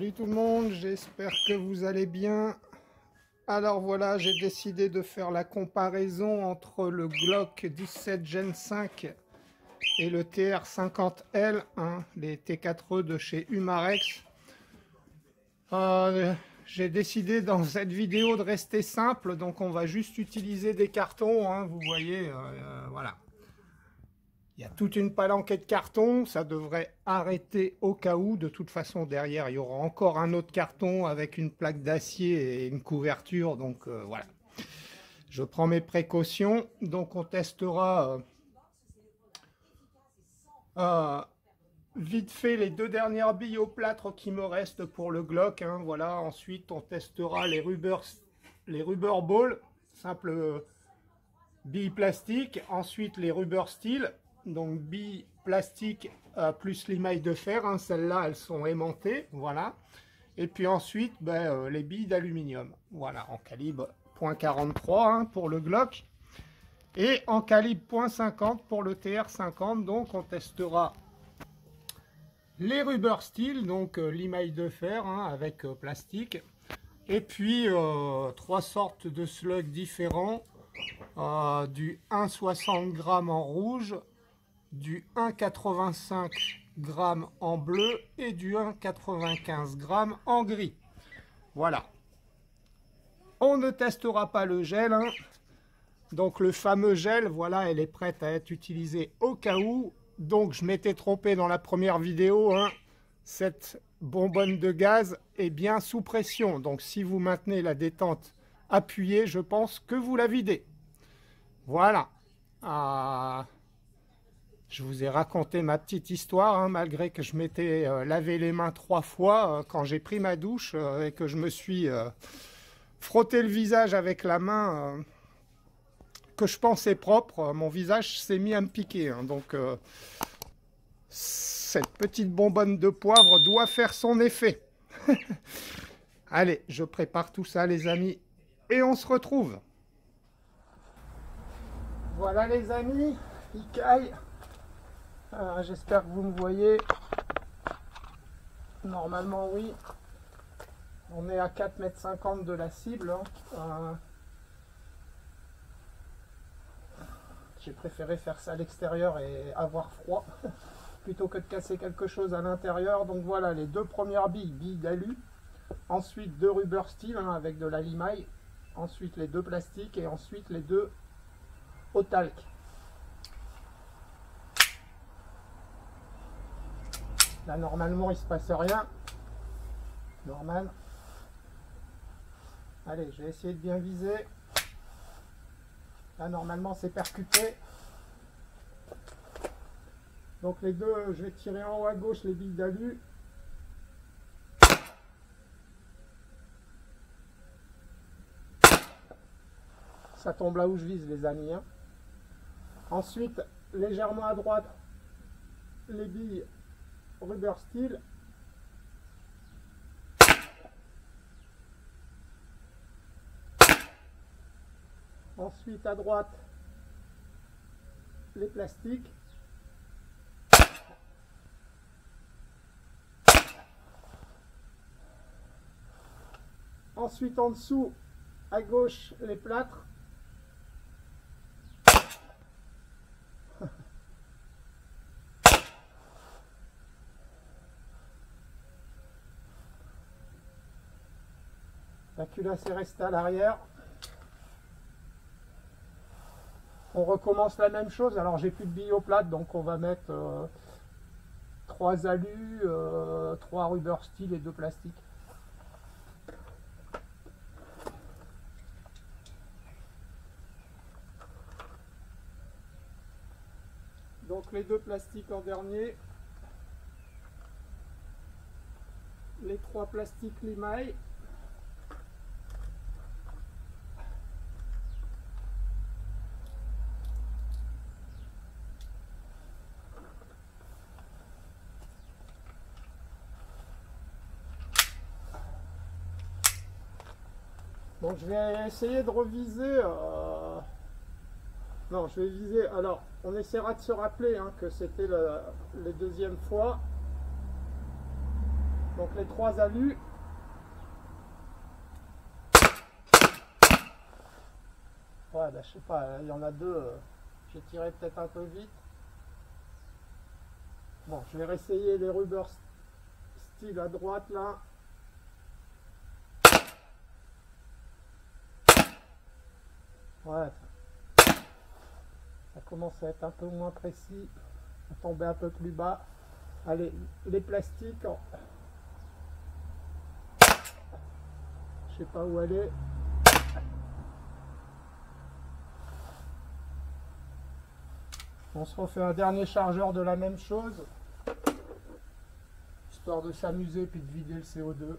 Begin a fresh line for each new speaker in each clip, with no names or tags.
Salut tout le monde, j'espère que vous allez bien. Alors voilà, j'ai décidé de faire la comparaison entre le Glock 17 Gen 5 et le TR50L, hein, les T4E de chez Umarex. J'ai décidé dans cette vidéo de rester simple, donc on va juste utiliser des cartons, hein, vous voyez, voilà. Il y a toute une palanquée de cartons, ça devrait arrêter au cas où. De toute façon, derrière, il y aura encore un autre carton avec une plaque d'acier et une couverture. Donc voilà, je prends mes précautions. Donc on testera vite fait les deux dernières billes au plâtre qui me restent pour le Glock, hein, voilà. Ensuite, on testera les rubber ball, simple billes plastique. Ensuite, les rubber steel. Donc billes plastique plus limaille de fer, hein, celles-là elles sont aimantées, voilà. Et puis ensuite les billes d'aluminium, voilà, en calibre .43 hein, pour le Glock et en calibre .50 pour le TR50. Donc on testera les rubber steel, donc limaille de fer hein, avec plastique, et puis trois sortes de slugs différents, du 1,60 g en rouge, du 1,85 g en bleu et du 1,95 g en gris. Voilà. On ne testera pas le gel, hein. Donc le fameux gel, voilà, elle est prête à être utilisée au cas où. Donc je m'étais trompé dans la première vidéo, hein. Cette bonbonne de gaz est bien sous pression. Donc si vous maintenez la détente appuyée, je pense que vous la videz. Voilà. Je vous ai raconté ma petite histoire, hein, malgré que je m'étais lavé les mains 3 fois quand j'ai pris ma douche et que je me suis frotté le visage avec la main que je pensais propre. Mon visage s'est mis à me piquer, hein, donc cette petite bonbonne de poivre doit faire son effet. Allez, je prépare tout ça les amis et on se retrouve. Voilà les amis, il caille. J'espère que vous me voyez. Normalement oui. On est à 4,50 m de la cible. Hein. J'ai préféré faire ça à l'extérieur et avoir froid plutôt que de casser quelque chose à l'intérieur. Donc voilà les deux premières billes d'alu. Ensuite deux rubber steel hein, avec de la limaille. Ensuite les deux plastiques et ensuite les deux au talc. Là, normalement, il se passe rien. Normal. Allez, je vais essayer de bien viser. Là, normalement, c'est percuté. Donc, les deux, je vais tirer en haut à gauche les billes d'alu. Ça tombe là où je vise, les amis. Hein. Ensuite, légèrement à droite, les billes rubber steel. Ensuite à droite les plastiques. Ensuite en dessous à gauche les plâtres. La culasse est restée à l'arrière. On recommence la même chose. Alors j'ai plus de billes au plâtre, donc on va mettre 3 alus, 3 rubber steel et 2 plastiques. Donc les 2 plastiques en dernier. Les 3 plastiques limaille. Donc je vais essayer de reviser. Non, je vais viser. Alors, on essaiera de se rappeler hein, que c'était la deuxième fois. Donc les 3 alus. Ouais, bah, je sais pas, il y en a 2. J'ai tiré peut-être un peu vite. Bon, je vais réessayer les Rubber Steel à droite là. Ouais, ça commence à être un peu moins précis, à tomber un peu plus bas. Allez, les plastiques, je sais pas où aller. On se refait un dernier chargeur de la même chose, histoire de s'amuser puis de vider le CO2.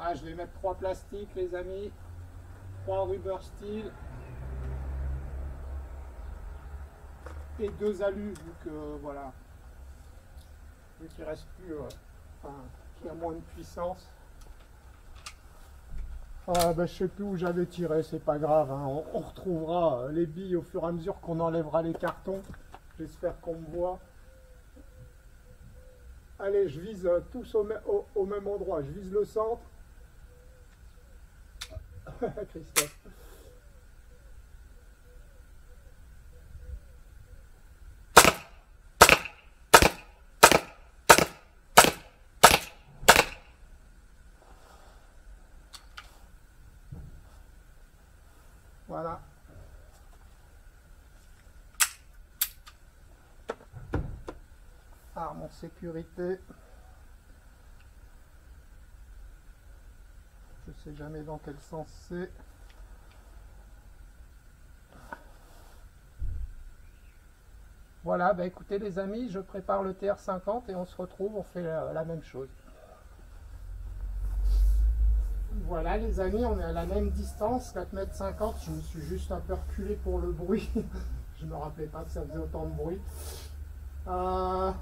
Ah, je vais mettre 3 plastiques les amis, 3 Rubber Steel et 2 alus vu que voilà, vu qu'il reste plus, enfin, qu'il y a moins de puissance. Ah, bah, je sais plus où j'avais tiré, c'est pas grave, hein. On retrouvera les billes au fur et à mesure qu'on enlèvera les cartons. J'espère qu'on me voit. Allez, je vise tous au même endroit, je vise le centre. Christophe. Voilà. Arme en sécurité. Je sais jamais dans quel sens c'est. Voilà, bah écoutez les amis, je prépare le TR50 et on se retrouve, on fait la même chose. Voilà les amis, on est à la même distance, 4,50 m. Je me suis juste un peu reculé pour le bruit. Je ne me rappelais pas que ça faisait autant de bruit. Voilà,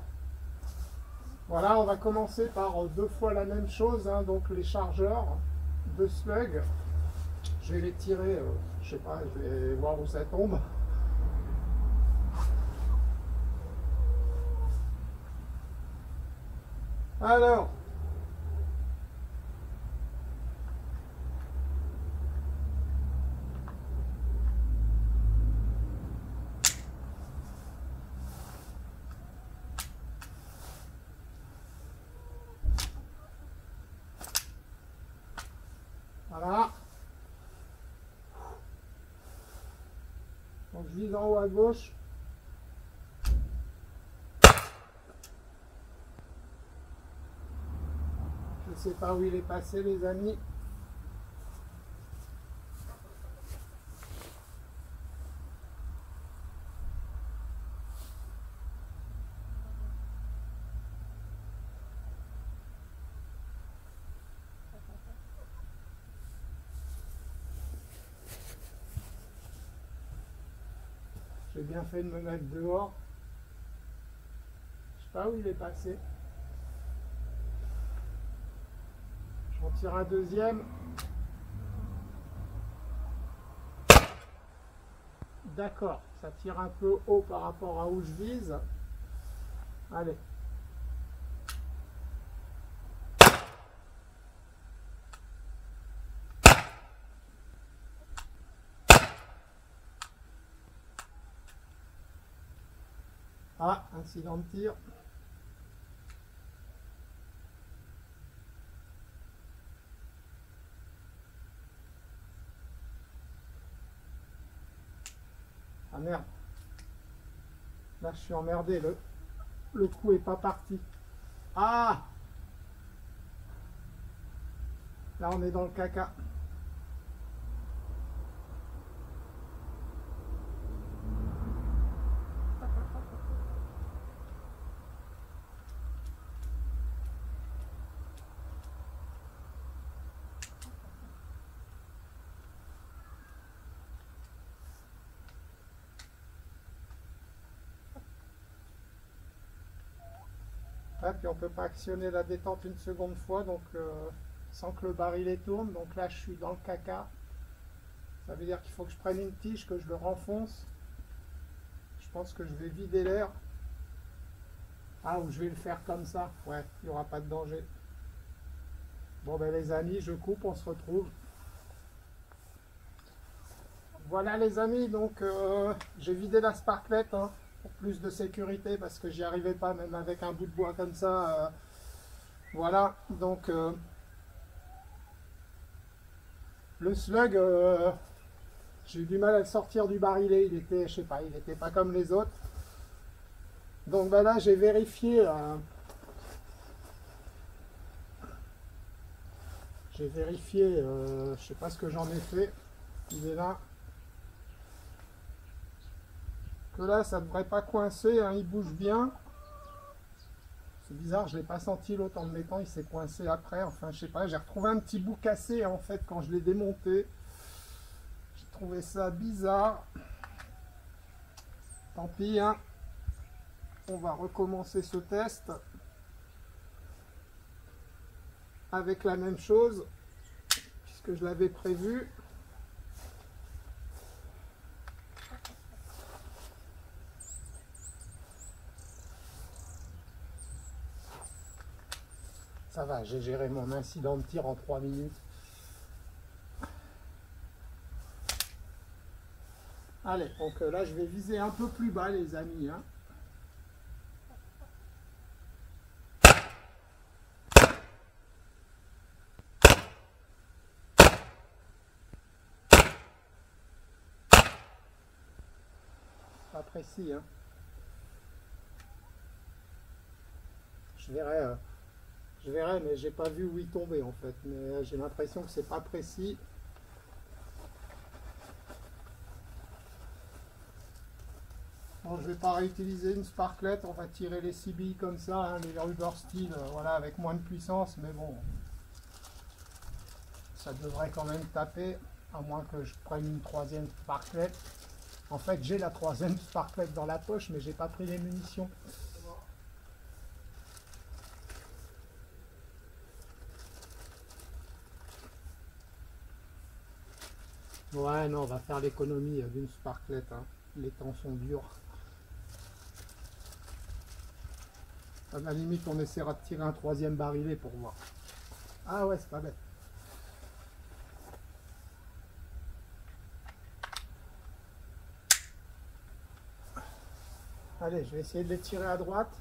on va commencer par 2 fois la même chose, hein, donc les chargeurs de slug. Je vais les tirer, je sais pas, je vais voir où ça tombe. Alors, voilà. Donc je vise en haut à gauche. Je ne sais pas où il est passé les amis. J'ai bien fait de me mettre dehors. Je sais pas où il est passé. J'en tire un deuxième. D'accord, ça tire un peu haut par rapport à où je vise. Allez. Ah, incident de tir. Ah merde. Là, je suis emmerdé. Le coup est pas parti. Ah! Là, on est dans le caca. Ah, puis on ne peut pas actionner la détente une seconde fois, donc sans que le barillet tourne. Donc là, je suis dans le caca. Ça veut dire qu'il faut que je prenne une tige, que je le renfonce. pense que je vais vider l'air. Ah, ou je vais le faire comme ça. Ouais, il n'y aura pas de danger. Bon ben les amis, je coupe, on se retrouve. Voilà les amis, donc j'ai vidé la sparklette hein, pour plus de sécurité parce que j'y arrivais pas même avec un bout de bois comme ça. Voilà, donc le slug, j'ai eu du mal à le sortir du barillet, il était, je sais pas, il n'était pas comme les autres. Donc ben là j'ai vérifié, je sais pas ce que j'en ai fait, il est là. Que là ça devrait pas coincer, hein, il bouge bien. C'est bizarre, je ne l'ai pas senti l'autre en le mettant, il s'est coincé après, enfin je sais pas, j'ai retrouvé un petit bout cassé en fait quand je l'ai démonté. J'ai trouvé ça bizarre. Tant pis, hein. On va recommencer ce test avec la même chose, puisque je l'avais prévu. Ça va, j'ai géré mon incident de tir en 3 minutes. Allez, donc là je vais viser un peu plus bas les amis. Hein. Pas précis. Hein. Je verrai, mais j'ai pas vu où il tombait en fait. Mais j'ai l'impression que c'est pas précis. Bon, je vais pas réutiliser une sparklette, on va tirer les 6 billes comme ça, hein, les rubber steel, voilà, avec moins de puissance, mais bon, ça devrait quand même taper, à moins que je prenne une troisième sparklette. En fait, j'ai la troisième sparklette dans la poche, mais j'ai pas pris les munitions. Ouais, non, on va faire l'économie d'une sparklette, hein. Les temps sont durs. À la limite, on essaiera de tirer un troisième barillet pour voir. Ah ouais, c'est pas bête. Allez, je vais essayer de les tirer à droite.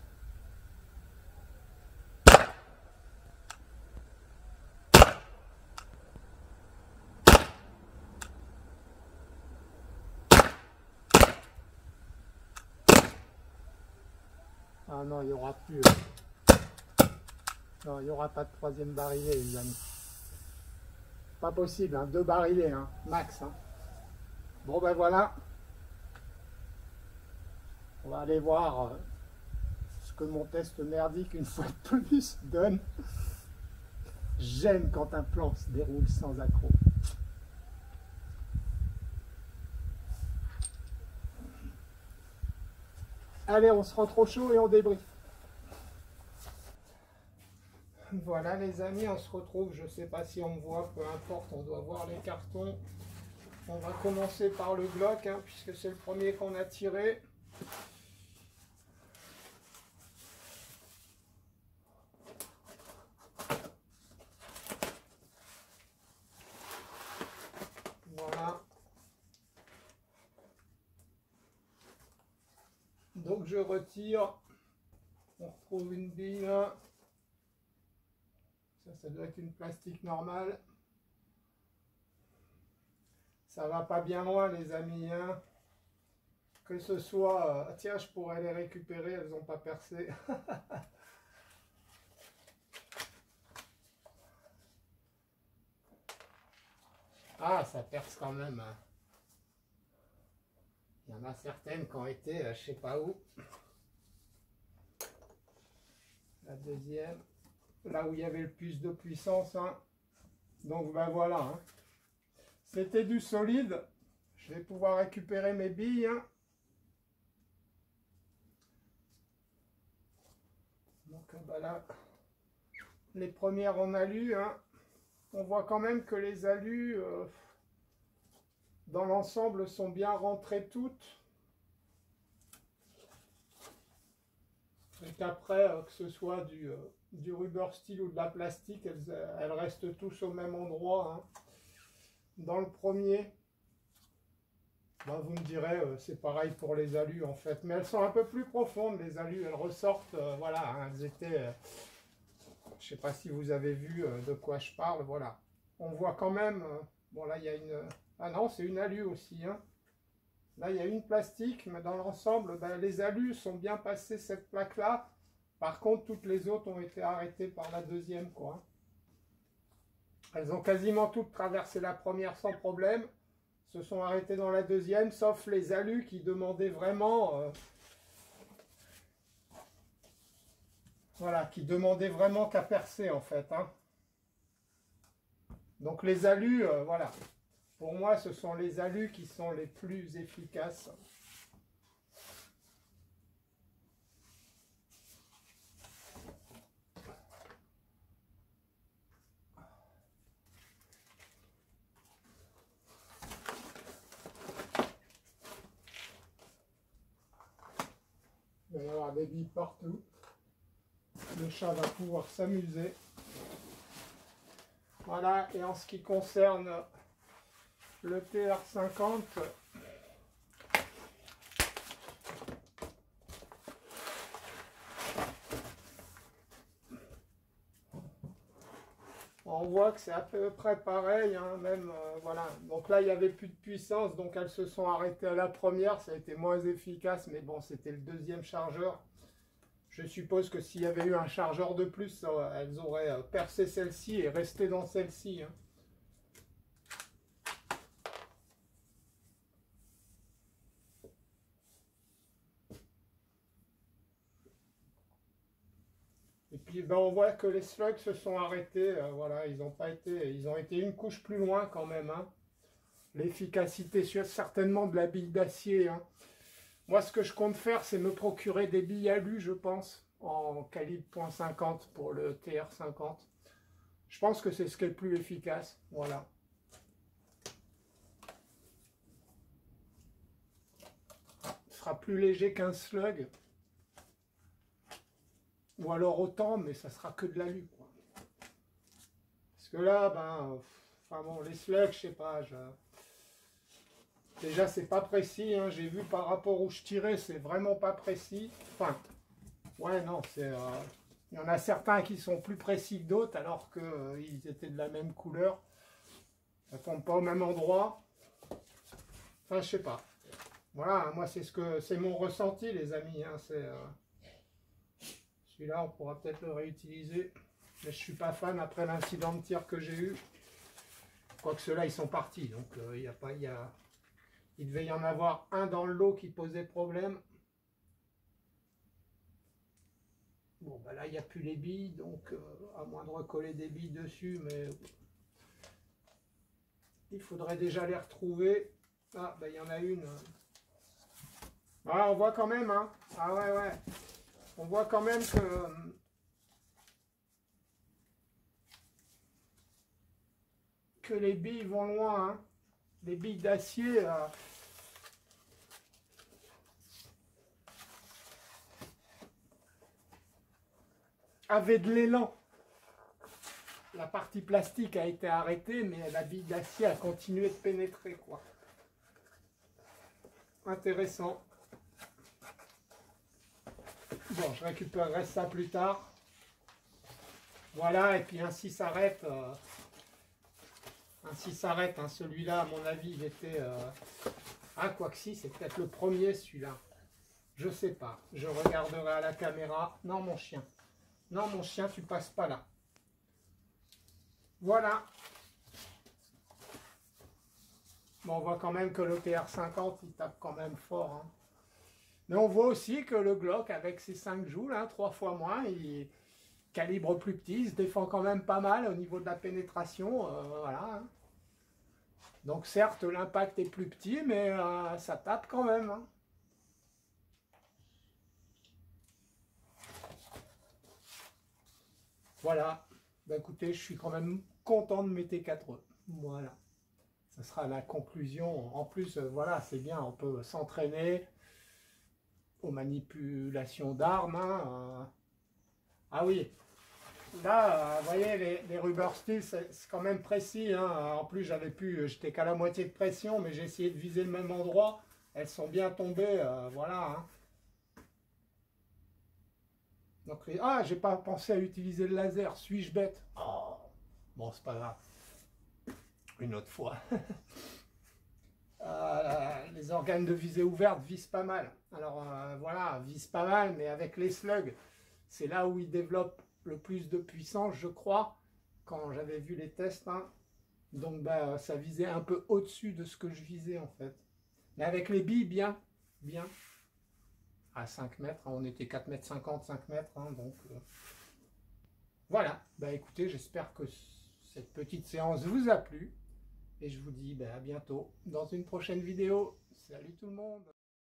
Ah non, il n'y aura plus. Non, il n'y aura pas de troisième barillet, les amis. Pas possible, hein, 2 barillets, hein, max. Hein. Bon ben voilà. On va aller voir ce que mon test merdique, une fois de plus, donne. J'aime quand un plan se déroule sans accroc. Allez, on se rend trop chaud et on débriefe. Voilà les amis, on se retrouve, je ne sais pas si on me voit, peu importe, on doit voir les cartons. On va commencer par le Glock, hein, puisque c'est le premier qu'on a tiré. Voilà. Donc je retire. On retrouve une bille là. Ça doit être une plastique normale. Ça va pas bien loin les amis. Hein. Que ce soit... tiens, je pourrais les récupérer, elles n'ont pas percé. Ah, ça perce quand même. Hein. Il y en a certaines qui ont été, je sais pas où. La deuxième, là où il y avait le plus de puissance. Hein. Donc ben voilà. Hein. C'était du solide. Je vais pouvoir récupérer mes billes. Hein. Donc ben là, les premières en alu. Hein. On voit quand même que les alus, dans l'ensemble, sont bien rentrées toutes. Tandis qu'après, que ce soit du rubber steel ou de la plastique, elles restent tous au même endroit, hein. Dans le premier, bah, vous me direz, c'est pareil pour les alus en fait, mais elles sont un peu plus profondes, les alus, elles ressortent, voilà, hein, elles étaient, je sais pas si vous avez vu de quoi je parle, voilà. On voit quand même, bon là il y a une, ah non c'est une alu aussi, hein. Là il y a une plastique, mais dans l'ensemble, ben, les alus sont bien passés cette plaque là, par contre toutes les autres ont été arrêtées par la deuxième, quoi. Elles ont quasiment toutes traversé la première sans problème, se sont arrêtées dans la deuxième, sauf les alus qui demandaient vraiment, voilà, qui demandaient vraiment qu'à percer en fait, hein. Donc les alus, voilà, pour moi ce sont les alus qui sont les plus efficaces. Il va y avoir des billes partout. Le chat va pouvoir s'amuser. Voilà, et en ce qui concerne le TR50, on voit que c'est à peu près pareil, hein, même, voilà. Donc là, il n'y avait plus de puissance, donc elles se sont arrêtées à la première, ça a été moins efficace, mais bon, c'était le deuxième chargeur. Je suppose que s'il y avait eu un chargeur de plus, elles auraient percé celle-ci et resté dans celle-ci, hein. Et puis ben, on voit que les slugs se sont arrêtés, voilà, ils ont été une couche plus loin quand même, hein. L'efficacité certainement de la bille d'acier, hein. Moi ce que je compte faire c'est me procurer des billes alu, je pense, en calibre .50 pour le TR50. Je pense que c'est ce qui est le plus efficace, voilà. Ce sera plus léger qu'un slug. Ou alors autant, mais ça sera que de l'alu, quoi. Parce que là, ben, enfin bon, les slugs, je sais pas, déjà c'est pas précis, hein, j'ai vu par rapport où je tirais, c'est vraiment pas précis. Enfin, ouais, non, c'est, il y en a certains qui sont plus précis que d'autres, alors qu'ils étaient de la même couleur. Ça tombe pas au même endroit. Enfin, je sais pas. Voilà, moi c'est mon ressenti, les amis, hein, c'est... Celui-là, on pourra peut-être le réutiliser. Mais je ne suis pas fan après l'incident de tir que j'ai eu. Quoique ceux-là, ils sont partis. Donc, il devait y en avoir un dans le lot qui posait problème. Bon, bah là, il n'y a plus les billes. Donc, à moins de recoller des billes dessus. Mais il faudrait déjà les retrouver. Ah, bah, il y en a une. Ah, on voit quand même, hein. Ah ouais, ouais. On voit quand même que les billes vont loin, hein. Les billes d'acier avaient de l'élan. La partie plastique a été arrêtée, mais la bille d'acier a continué de pénétrer, quoi. Intéressant. Bon, je récupérerai ça plus tard. Voilà, et puis ainsi s'arrête. Ainsi s'arrête, hein. Celui-là, à mon avis, il était... Ah, quoi que si, c'est peut-être le premier, celui-là. Je sais pas. Je regarderai à la caméra. Non, mon chien. Non, mon chien, tu passes pas là. Voilà. Bon, on voit quand même que le TR50, il tape quand même fort, hein. Mais on voit aussi que le Glock, avec ses 5 joules, hein, 3 fois moins, il calibre plus petit, il se défend quand même pas mal au niveau de la pénétration, voilà, hein. Donc certes, l'impact est plus petit, mais ça tape quand même, hein. Voilà. Bah, écoutez, je suis quand même content de mes T4E. Voilà. Ça sera la conclusion. En plus, voilà, c'est bien, on peut s'entraîner. aux manipulations d'armes. Hein. Ah oui, là, vous voyez, les rubber steel, c'est quand même précis. Hein. En plus, j'étais qu'à la moitié de pression, mais j'ai essayé de viser le même endroit. Elles sont bien tombées, voilà. Hein. Donc, ah, j'ai pas pensé à utiliser le laser. Suis-je bête? Oh, bon, c'est pas grave. Une autre fois. Les organes de visée ouverte visent pas mal. Alors voilà, visent pas mal, mais avec les slugs, c'est là où ils développent le plus de puissance, je crois, quand j'avais vu les tests. Hein. Donc bah, ça visait un peu au-dessus de ce que je visais en fait. Mais avec les billes, bien. À 5 mètres, hein, on était 4 mètres 50, 5 mètres, hein, donc voilà. Bah écoutez, j'espère que cette petite séance vous a plu. Et je vous dis à bientôt dans une prochaine vidéo. Salut tout le monde!